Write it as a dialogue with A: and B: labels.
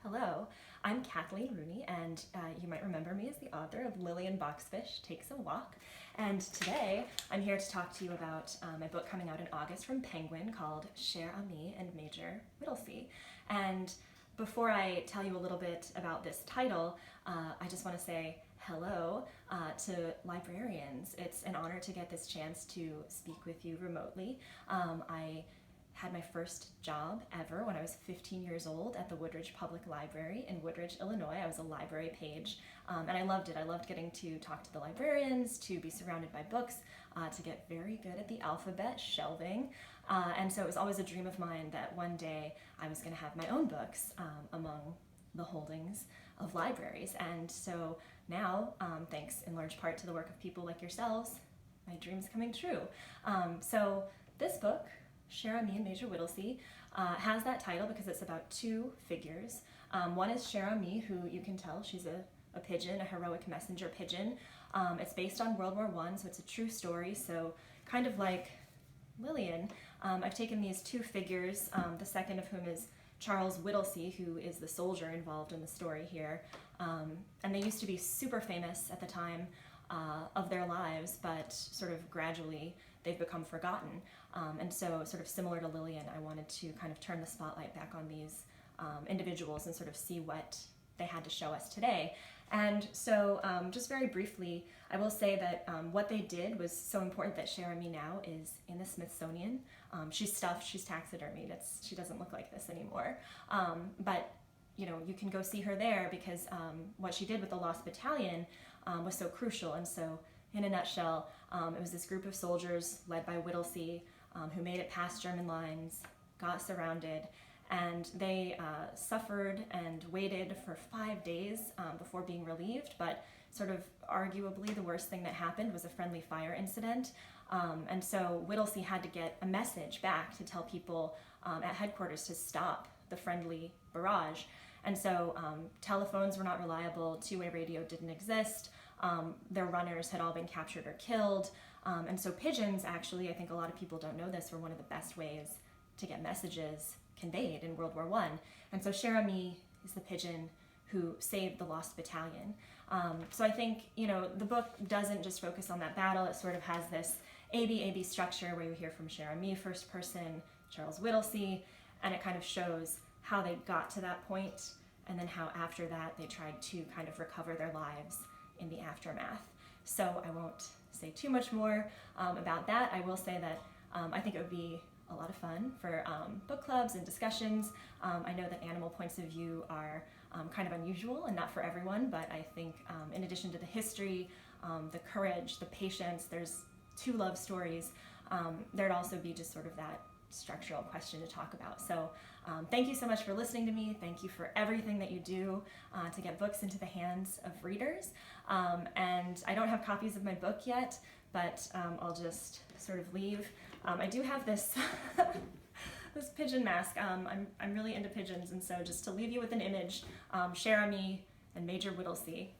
A: Hello, I'm Kathleen Rooney, and you might remember me as the author of Lillian Boxfish Takes a Walk. And today I'm here to talk to you about my book coming out in August from Penguin called Cher Ami and Major Whittlesey. And before I tell you a little bit about this title, I just want to say hello to librarians. It's an honor to get this chance to speak with you remotely. I had my first job ever when I was 15 years old at the Woodridge Public Library in Woodridge, Illinois. I was a library page, and I loved it. I loved getting to talk to the librarians, to be surrounded by books, to get very good at the alphabet, shelving, and so it was always a dream of mine that one day I was going to have my own books among the holdings of libraries. And so now, thanks in large part to the work of people like yourselves, my dream's coming true. So this book, Cher Ami and Major Whittlesey, has that title because it's about two figures. One is Cher Ami, who you can tell she's a pigeon, a heroic messenger pigeon. It's based on World War I, so it's a true story. So kind of like Lillian, I've taken these two figures, the second of whom is Charles Whittlesey, who is the soldier involved in the story here. And they used to be super famous at the time of their lives, but sort of gradually they've become forgotten. And so sort of similar to Lillian, I wanted to kind of turn the spotlight back on these individuals and sort of see what they had to show us today. And so just very briefly, I will say that what they did was so important that Cher Ami now is in the Smithsonian. She's stuffed, she's taxidermied, she doesn't look like this anymore. But you know, you can go see her there because what she did with the Lost Battalion was so crucial. And so in a nutshell, it was this group of soldiers led by Whittlesey who made it past German lines, got surrounded, and they suffered and waited for 5 days before being relieved. But sort of arguably the worst thing that happened was a friendly fire incident. And so Whittlesey had to get a message back to tell people at headquarters to stop the friendly barrage. And so telephones were not reliable, two-way radio didn't exist, their runners had all been captured or killed, and so pigeons, actually, I think a lot of people don't know this, were one of the best ways to get messages conveyed in World War I. And so Cher Ami is the pigeon who saved the Lost Battalion. So I think, you know, the book doesn't just focus on that battle, it sort of has this A-B structure where you hear from Cher Ami, first person, Charles Whittlesey, and it kind of shows how they got to that point, and then how after that they tried to kind of recover their lives in the aftermath. So I won't say too much more about that. I will say that I think it would be a lot of fun for book clubs and discussions. I know that animal points of view are kind of unusual and not for everyone, but I think in addition to the history, the courage, the patience, there's two love stories, there'd also be just sort of that structural question to talk about. So thank you so much for listening to me. Thank you for everything that you do to get books into the hands of readers. And I don't have copies of my book yet, but I'll just sort of leave. I do have this this pigeon mask. I'm really into pigeons, and so just to leave you with an image, Cher Ami and Major Whittlesey.